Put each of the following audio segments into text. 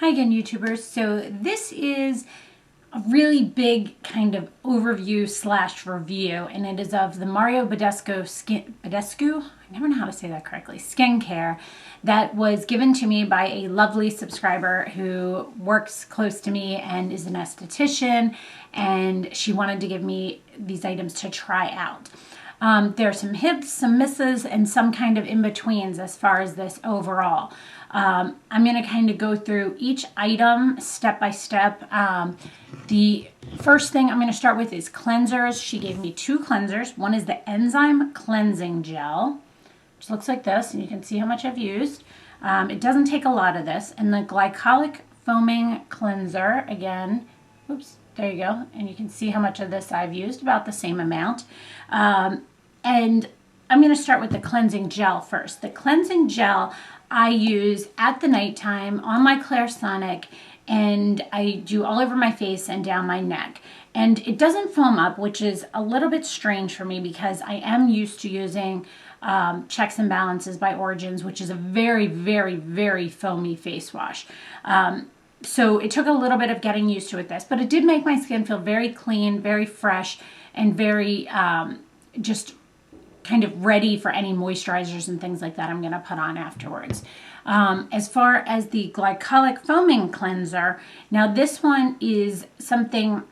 Hi again, YouTubers. So this is a really big kind of overview slash review, and it is of the Badescu, I never know how to say that correctly, skincare that was given to me by a lovely subscriber who works close to me and is an esthetician, and she wanted to give me these items to try out. There are some hits, some misses, and some kind of in-betweens as far as this overall. I'm going to kind of go through each item step by step. The first thing I'm going to start with is cleansers. She gave me two cleansers. One is the Enzyme Cleansing Gel, which looks like this, and you can see how much I've used. It doesn't take a lot of this. And the Glycolic Foaming Cleanser, again, oops, there you go. And you can see how much of this I've used, about the same amount. And I'm going to start with the cleansing gel first. The cleansing gel I use at the nighttime on my Clairsonic, and I do all over my face and down my neck. And it doesn't foam up, which is a little bit strange for me because I am used to using Checks and Balances by Origins, which is a very, very, very foamy face wash. So it took a little bit of getting used to with this, but it did make my skin feel very clean, very fresh, and very just kind of ready for any moisturizers and things like that I'm going to put on afterwards. As far as the Glycolic Foaming Cleanser, now this one is something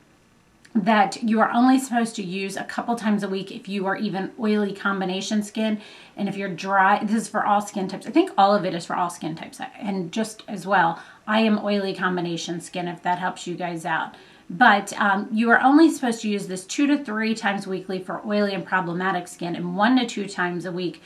that you are only supposed to use a couple times a week if you are even oily combination skin. And if you're dry, this is for all skin types. I think all of it is for all skin types. And just as well, I am oily combination skin, if that helps you guys out. But you are only supposed to use this 2 to 3 times weekly for oily and problematic skin, and 1 to 2 times a week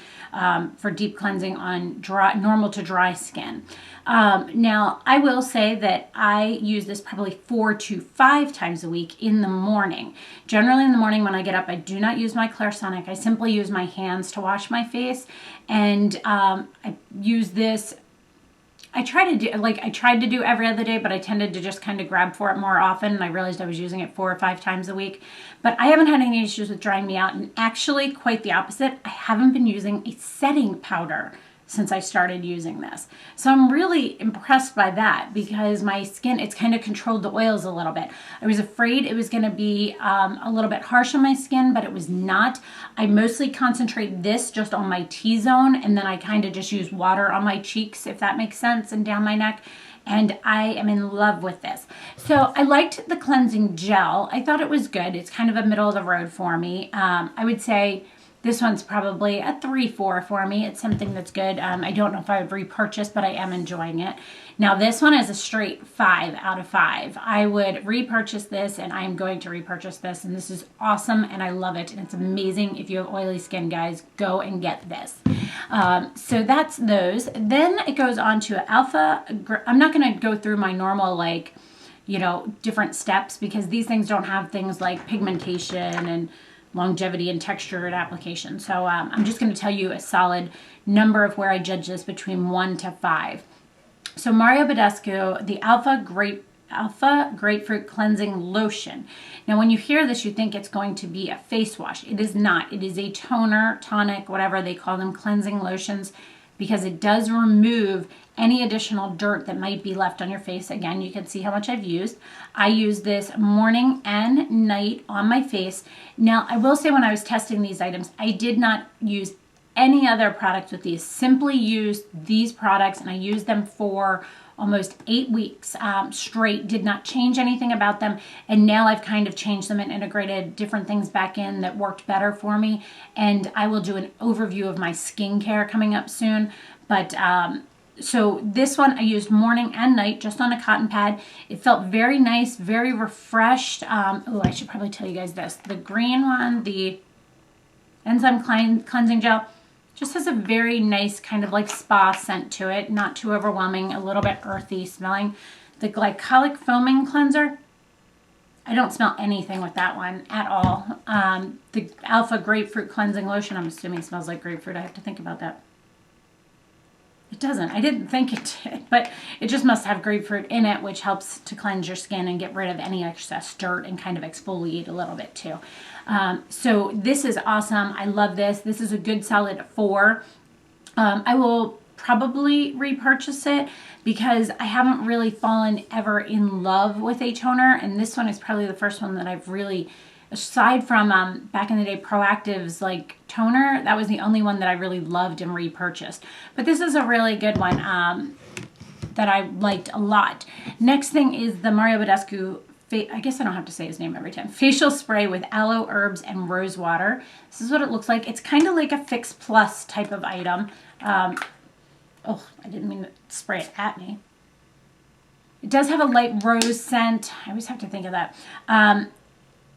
for deep cleansing on dry, normal to dry skin. Now, I will say that I use this probably 4 to 5 times a week in the morning. Generally in the morning when I get up, I do not use my Clairsonic. I simply use my hands to wash my face, and I use this. I tried to do every other day, but I tended to just kind of grab for it more often, and I realized I was using it 4 or 5 times a week. But I haven't had any issues with drying me out, and actually quite the opposite. I haven't been using a setting powder since I started using this. So I'm really impressed by that because my skin, it's kind of controlled the oils a little bit. I was afraid it was going to be a little bit harsh on my skin, but it was not. I mostly concentrate this just on my T-zone, and then I kind of just use water on my cheeks, if that makes sense, and down my neck. And I am in love with this. So I liked the cleansing gel. I thought it was good. It's kind of a middle of the road for me. I would say this one's probably a 3-4 for me. It's something that's good. I don't know if I would repurchase, but I am enjoying it. Now this one is a straight 5 out of 5. I would repurchase this, and I am going to repurchase this, and this is awesome, and I love it, and it's amazing. If you have oily skin, guys, go and get this. So that's those. Then it goes on to Alpha. I'm not going to go through my normal, different steps, because these things don't have things like pigmentation and longevity and texture and application. So I'm just going to tell you a solid number of where I judge this between 1 to 5. So Mario Badescu, the Alpha Grapefruit Cleansing Lotion. Now when you hear this, you think it's going to be a face wash. It is not. It is a toner, tonic, whatever they call them, cleansing lotions, because it does remove any additional dirt that might be left on your face. Again, you can see how much I've used. I use this morning and night on my face. Now, I will say when I was testing these items, I did not use any other products with these. Simply used these products, and I used them for almost 8 weeks straight. Did not change anything about them, and now I've kind of changed them and integrated different things back in that worked better for me. And I will do an overview of my skincare coming up soon. But so this one I used morning and night just on a cotton pad. It felt very nice, very refreshed. Oh, I should probably tell you guys this. The green one, the Enzyme Cleansing Gel, just has a very nice kind of like spa scent to it. Not too overwhelming, a little bit earthy smelling. The Glycolic Foaming Cleanser, I don't smell anything with that one at all. The Alpha Grapefruit Cleansing Lotion, I'm assuming smells like grapefruit. I have to think about that. It doesn't. I didn't think it did, but it just must have grapefruit in it, which helps to cleanse your skin and get rid of any excess dirt and kind of exfoliate a little bit too. So this is awesome. I love this. This is a good solid 4. I will probably repurchase it because I haven't really fallen ever in love with a toner, and this one is probably the first one that I've really, aside from back in the day Proactive's like toner, that was the only one that I really loved and repurchased. But this is a really good one that I liked a lot. Next thing is the Mario Badescu, I guess I don't have to say his name every time, facial spray with aloe, herbs, and rose water. This is what it looks like. It's kind of like a Fix Plus type of item. Oh, I didn't mean to spray it at me. It does have a light rose scent. I always have to think of that.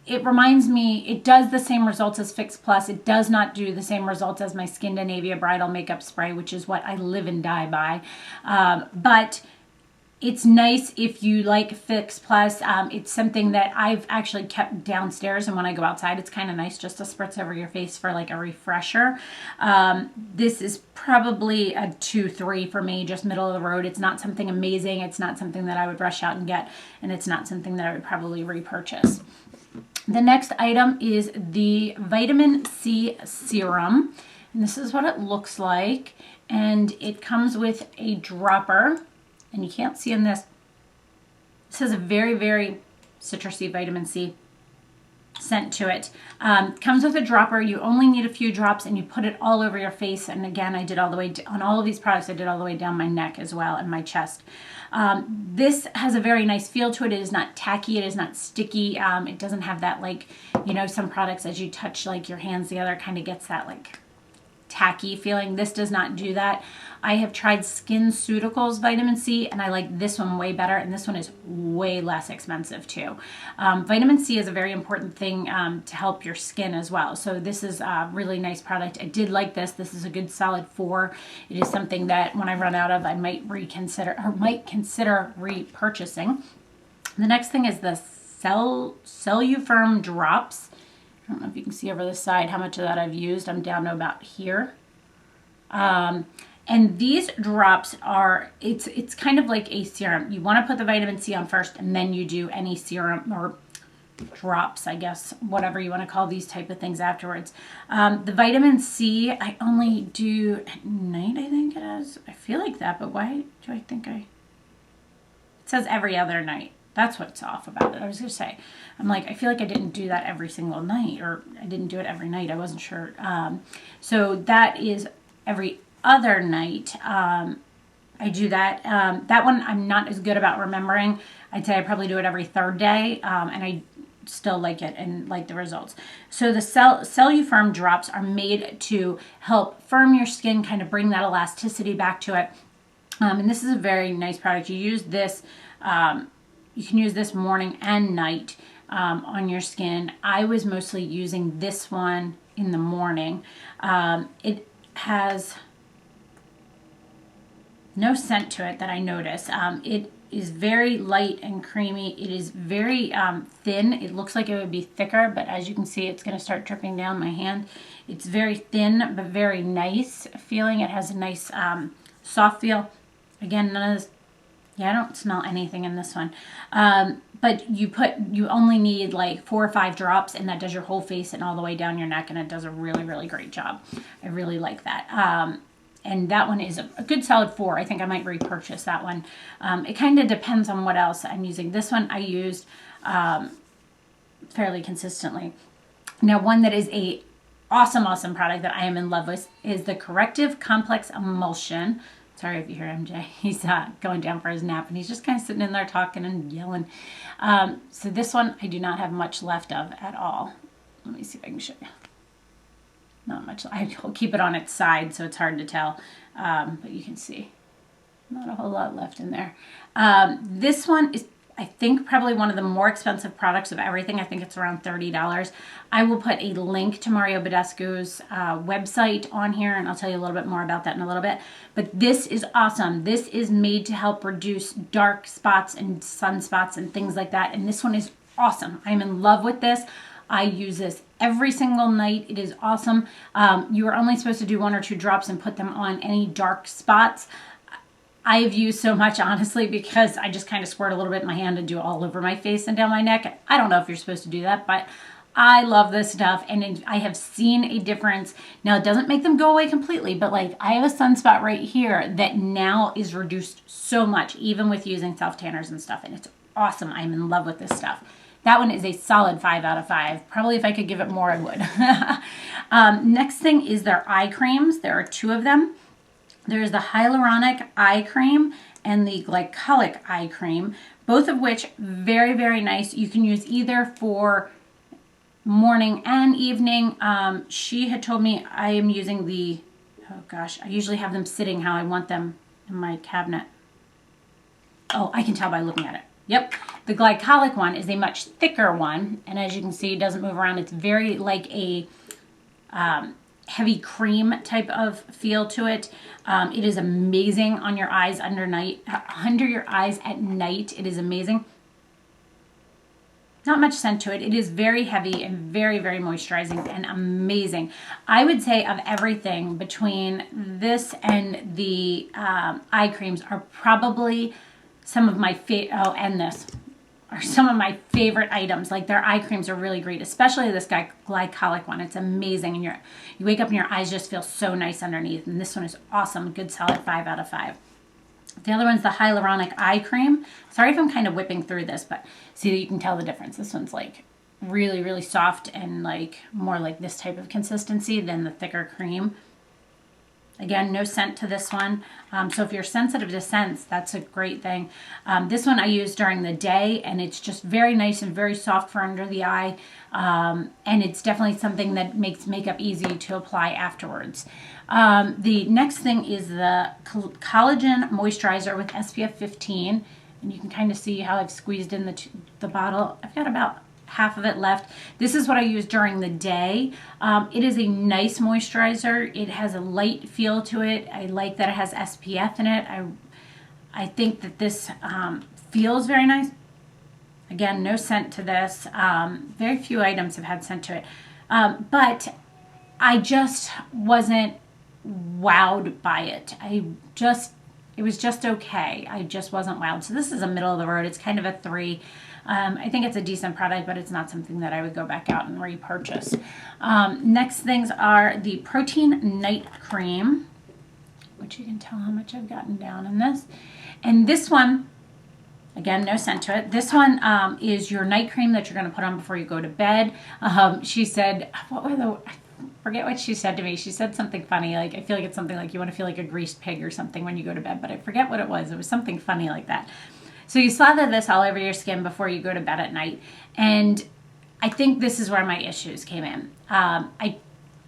It reminds me, it does the same results as Fix Plus. It does not do the same results as my Skindinavia Bridal Makeup Spray, which is what I live and die by. But it's nice if you like Fix Plus. It's something that I've actually kept downstairs, and when I go outside, it's kind of nice just to spritz over your face for like a refresher. This is probably a 2-3 for me, just middle of the road. It's not something amazing. It's not something that I would rush out and get, and it's not something that I would probably repurchase. The next item is the Vitamin C Serum, and this is what it looks like, and it comes with a dropper. And you can't see in this, this has a very, very citrusy vitamin C scent to it. Comes with a dropper. You only need a few drops and you put it all over your face. And again, I did all the way, on all of these products, I did all the way down my neck as well and my chest. This has a very nice feel to it. It is not tacky. It is not sticky. It doesn't have that, like, you know, some products as you touch like your hands together, kind of gets that like tacky feeling. This does not do that. I have tried SkinCeuticals Vitamin C, and I like this one way better, and this one is way less expensive too. Vitamin C is a very important thing to help your skin as well, so this is a really nice product. I did like this. This is a good solid 4. It is something that when I run out of, I might consider repurchasing. The next thing is the Celluform Drops. I don't know if you can see over the side how much of that I've used. I'm down to about here. And these drops are, it's kind of like a serum. You want to put the vitamin C on first, and then you do any serum or drops, I guess, whatever you want to call these type of things afterwards. The vitamin C, I only do at night, I think it is. I feel like that, but why do I think it says every other night. That's what's off about it. I was going to say, I'm like, I feel like I didn't do that every single night, or I didn't do it every night. I wasn't sure. So that is every other night. I do that. That one I'm not as good about remembering. I'd say I probably do it every 3rd day, and I still like it and like the results. So the Celluform drops are made to help firm your skin, kind of bring that elasticity back to it. And this is a very nice product. You use this, you can use this morning and night on your skin. I was mostly using this one in the morning. It has no scent to it that I notice. It is very light and creamy. It is very thin. It looks like it would be thicker, but as you can see, it's going to start dripping down my hand. It's very thin, but very nice feeling. It has a nice soft feel. Again, none of this, yeah, I don't smell anything in this one. But you only need like 4 or 5 drops, and that does your whole face and all the way down your neck, and it does a really, really great job. I really like that. And that one is a good solid 4. I think I might repurchase that one. It kind of depends on what else I'm using. This one I used fairly consistently. Now, one that is a awesome product that I am in love with is the Corrective Complex Emulsion. Sorry if you hear MJ. He's going down for his nap, and he's just kind of sitting in there talking and yelling. So this one I do not have much left of at all. Let me see if I can show you. Not much. I'll keep it on its side so it's hard to tell, but you can see not a whole lot left in there. This one is, I think, probably one of the more expensive products of everything. I think it's around $30. I will put a link to Mario Badescu's website on here, and I'll tell you a little bit more about that in a little bit. But this is awesome. This is made to help reduce dark spots and sunspots and things like that, and this one is awesome. I'm in love with this. I use this every single night. It is awesome. You are only supposed to do 1 or 2 drops and put them on any dark spots. I've used so much, honestly, because I just kind of squirt a little bit in my hand and do it all over my face and down my neck. I don't know if you're supposed to do that, but I love this stuff, and I have seen a difference. Now, it doesn't make them go away completely, but like I have a sunspot right here that now is reduced so much, even with using self-tanners and stuff, and it's awesome. I'm in love with this stuff. That one is a solid 5 out of 5. Probably if I could give it more, I would. Next thing is their eye creams. There are 2 of them. There's the hyaluronic eye cream and the glycolic eye cream, both of which very, very nice. You can use either for morning and evening. She had told me I am using the, oh gosh, I usually have them sitting how I want them in my cabinet. Oh, I can tell by looking at it. Yep, the glycolic one is a much thicker one, and as you can see, it doesn't move around. It's very like a heavy cream type of feel to it. It is amazing on your eyes under your eyes at night. It is amazing. Not much scent to it. It is very heavy and very, very moisturizing and amazing. I would say of everything between this and the eye creams are probably some of my some of my favorite items. Like their eye creams are really great, especially this glycolic one. It's amazing, and you wake up and your eyes just feel so nice underneath. And this one is awesome. Good solid 5 out of 5. The other one's the hyaluronic eye cream. Sorry if I'm kind of whipping through this, but see that you can tell the difference. This one's like really, really soft and like more like this type of consistency than the thicker cream. Again, no scent to this one. So if you're sensitive to scents, that's a great thing. This one I use during the day, and it's just very nice and very soft for under the eye. And it's definitely something that makes makeup easy to apply afterwards. The next thing is the Collagen Moisturizer with SPF 15. And you can kind of see how I've squeezed in the bottle. I've got about half of it left. This is what I use during the day. It is a nice moisturizer. It has a light feel to it. I like that it has SPF in it. I think that this feels very nice. Again, no scent to this. Very few items have had scent to it. But I just wasn't wowed by it. It was just okay. I just wasn't wowed. So this is a middle of the road. It's kind of a 3. I think it's a decent product, but it's not something that I would go back out and repurchase. Next things are the Protein Night Cream, which you can tell how much I've gotten down in this. And this one, again, no scent to it. This one is your night cream that you're going to put on before you go to bed. She said, I forget what she said to me. She said something funny, like, I feel like it's something like you want to feel like a greased pig or something when you go to bed, but I forget what it was. It was something funny like that. So you slather this all over your skin before you go to bed at night. And I think this is where my issues came in. I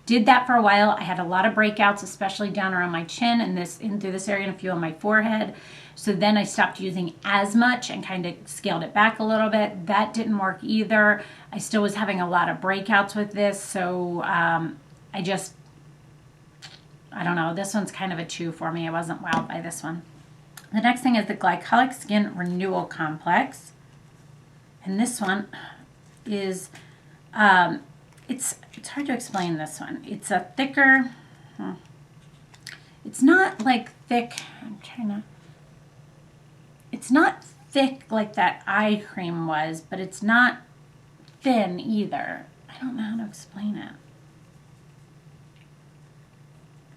did that for a while. I had a lot of breakouts, especially down around my chin and in through this area and a few on my forehead. So then I stopped using as much and kind of scaled it back a little bit. That didn't work either. I still was having a lot of breakouts with this. So I don't know. This one's kind of a 2 for me. I wasn't wowed by this one. The next thing is the Glycolic Skin Renewal Complex. And this one is, it's hard to explain this one. It's a thicker, it's not like thick, it's not thick like that eye cream was, but it's not thin either. I don't know how to explain it.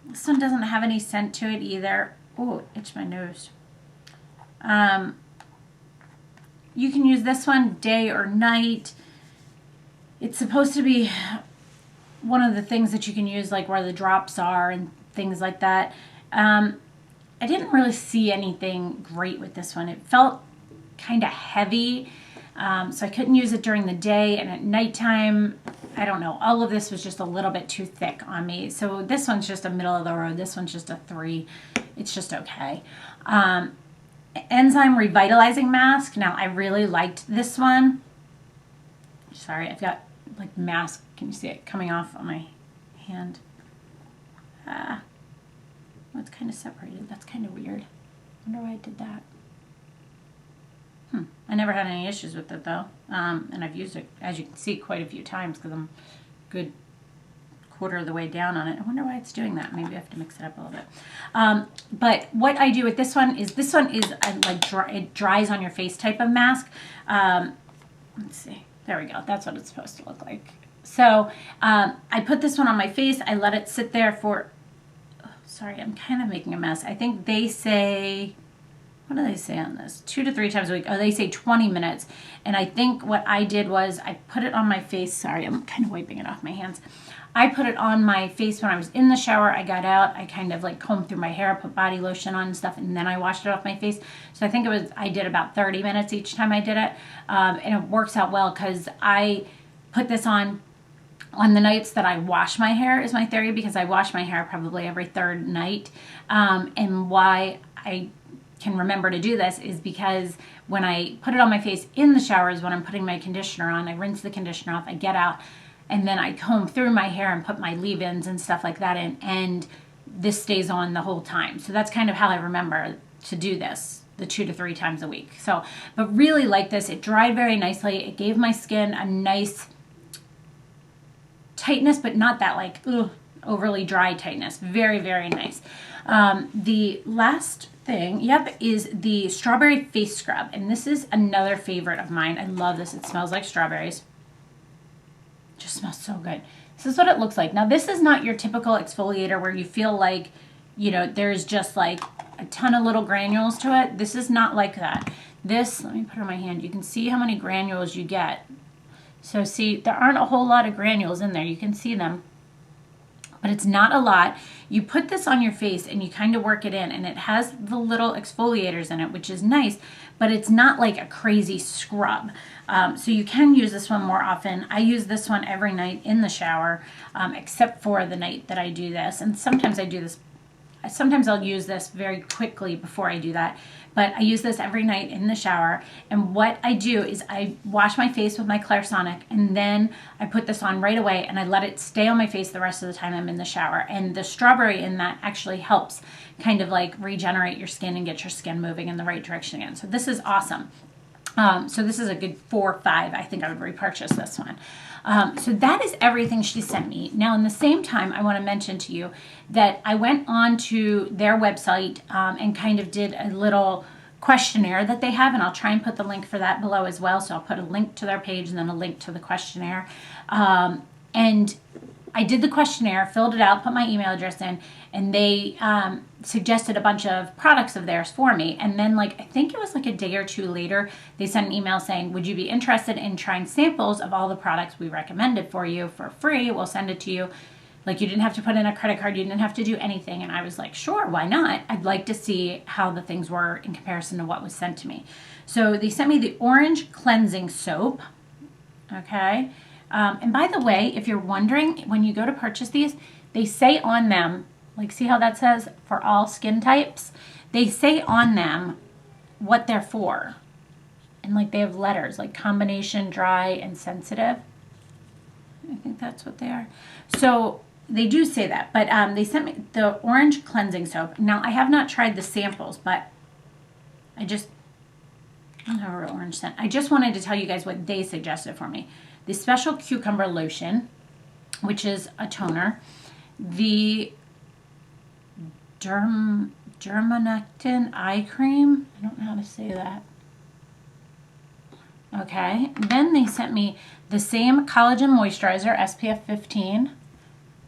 This one doesn't have any scent to it either. Oh, itch my nose. You can use this one day or night. It's supposed to be one of the things that you can use like where the drops are and things like that. I didn't really see anything great with this one. It felt kind of heavy, so I couldn't use it during the day, and at nighttime, I don't know, all of this was just a little bit too thick on me. So this one's just a middle of the road. This one's just a 3. It's just okay. Enzyme Revitalizing Mask. Now, I really liked this one. Sorry, I've got like mask. Can you see it coming off on my hand? Oh, it's kind of separated. That's kind of weird. I wonder why I did that. I never had any issues with it though. And I've used it, as you can see, quite a few times because I'm a good quarter of the way down on it. I wonder why it's doing that. Maybe I have to mix it up a little bit. But what I do with this one is like it dries on your face type of mask. Let's see. There we go. That's what it's supposed to look like. So I put this one on my face. I let it sit there for, oh, sorry, I'm kind of making a mess. I think they say, what do they say on this? 2 to 3 times a week. Oh, they say 20 minutes. And I think what I did was I put it on my face. Sorry, I'm kind of wiping it off my hands. I put it on my face when I was in the shower. I got out. I kind of like combed through my hair, put body lotion on and stuff, and then I washed it off my face. So I think it was, I did about 30 minutes each time I did it. And it works out well because I put this on the nights that I wash my hair is my theory, because I wash my hair probably every 3rd night. And why I can remember to do this is because when I put it on my face in the shower is when I'm putting my conditioner on. I rinse the conditioner off, I get out, and then I comb through my hair and put my leave-ins and stuff like that in, and this stays on the whole time. So that's kind of how I remember to do this, the 2 to 3 times a week. So, but really like this. It dried very nicely. It gave my skin a nice tightness, but not that like overly dry tightness. Very, very nice. The last thing, is the strawberry face scrub, and this is another favorite of mine. I love this. It smells like strawberries. Just smells so good. This is what it looks like. Now, this is not your typical exfoliator where you feel like, you know, there's just like a ton of little granules to it. This is not like that. This, let me put it on my hand. You can see how many granules you get. So see, there aren't a whole lot of granules in there. You can see them, but it's not a lot. You put this on your face and you kind of work it in, and it has the little exfoliators in it, which is nice, but it's not like a crazy scrub. So you can use this one more often. I use this one every night in the shower, except for the night that I do this. And sometimes I do this, sometimes I'll use this very quickly before I do that. But I use this every night in the shower. And what I do is I wash my face with my Clairsonic, and then I put this on right away, and I let it stay on my face the rest of the time I'm in the shower. And the strawberry in that actually helps kind of like regenerate your skin and get your skin moving in the right direction again. So this is awesome. So this is a good 4 or 5. I think I would repurchase this one. So that is everything she sent me. Now, in the same time, I want to mention to you that I went on to their website and kind of did a little questionnaire that they have, and I'll try and put the link for that below as well. So I'll put a link to their page and then a link to the questionnaire. And I did the questionnaire, filled it out, put my email address in, and they suggested a bunch of products of theirs for me. And then, like, I think it was like a day or 2 later, they sent an email saying, would you be interested in trying samples of all the products we recommended for you for free? We'll send it to you. Like, you didn't have to put in a credit card. You didn't have to do anything. And I was like, sure, why not? I'd like to see how the things were in comparison to what was sent to me. So they sent me the Orange Cleansing Soap. Okay. And by the way, if you're wondering, when you go to purchase these, they say on them, like, see how that says for all skin types? They say on them what they're for. And like they have letters like combination, dry, and sensitive. I think that's what they are. So they do say that, but they sent me the Orange Cleansing Soap. Now, I have not tried the samples, but I don't have a real orange scent. I just wanted to tell you guys what they suggested for me. The Special Cucumber Lotion, which is a toner. The Dermanectin Eye Cream. I don't know how to say that. Okay. Then they sent me the same Collagen Moisturizer, SPF 15.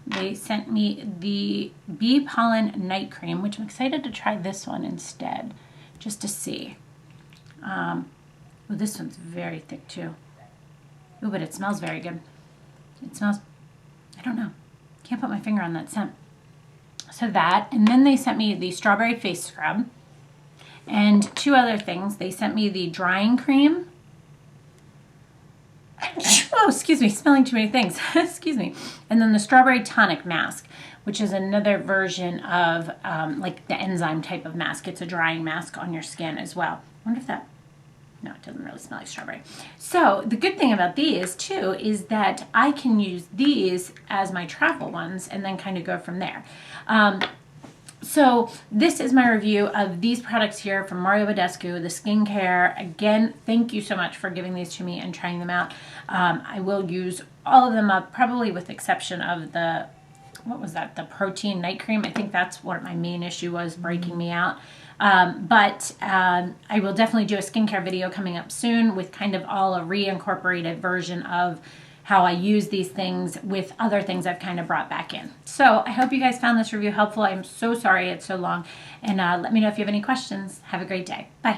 They sent me the Bee Pollen Night Cream, which I'm excited to try this one instead, just to see. Well, this one's very thick too. Ooh, but it smells very good. It smells, I don't know. Can't put my finger on that scent. So that, and then they sent me the Strawberry Face Scrub. And 2 other things. They sent me the Drying Cream. Oh, excuse me, smelling too many things. Excuse me. And then the Strawberry Tonic Mask, which is another version of like the enzyme type of mask. It's a drying mask on your skin as well. I wonder if that, no, it doesn't really smell like strawberry. So the good thing about these too is that I can use these as my travel ones and then kind of go from there. So this is my review of these products here from Mario Badescu, the skincare. Again, thank you so much for giving these to me and trying them out. I will use all of them up, probably with the exception of the, what was that, the protein night cream. I think that's what my main issue was, breaking me out. But I will definitely do a skincare video coming up soon with kind of all a reincorporated version of how I use these things with other things I've kind of brought back in. So I hope you guys found this review helpful. I'm so sorry it's so long. And let me know if you have any questions. Have a great day. Bye.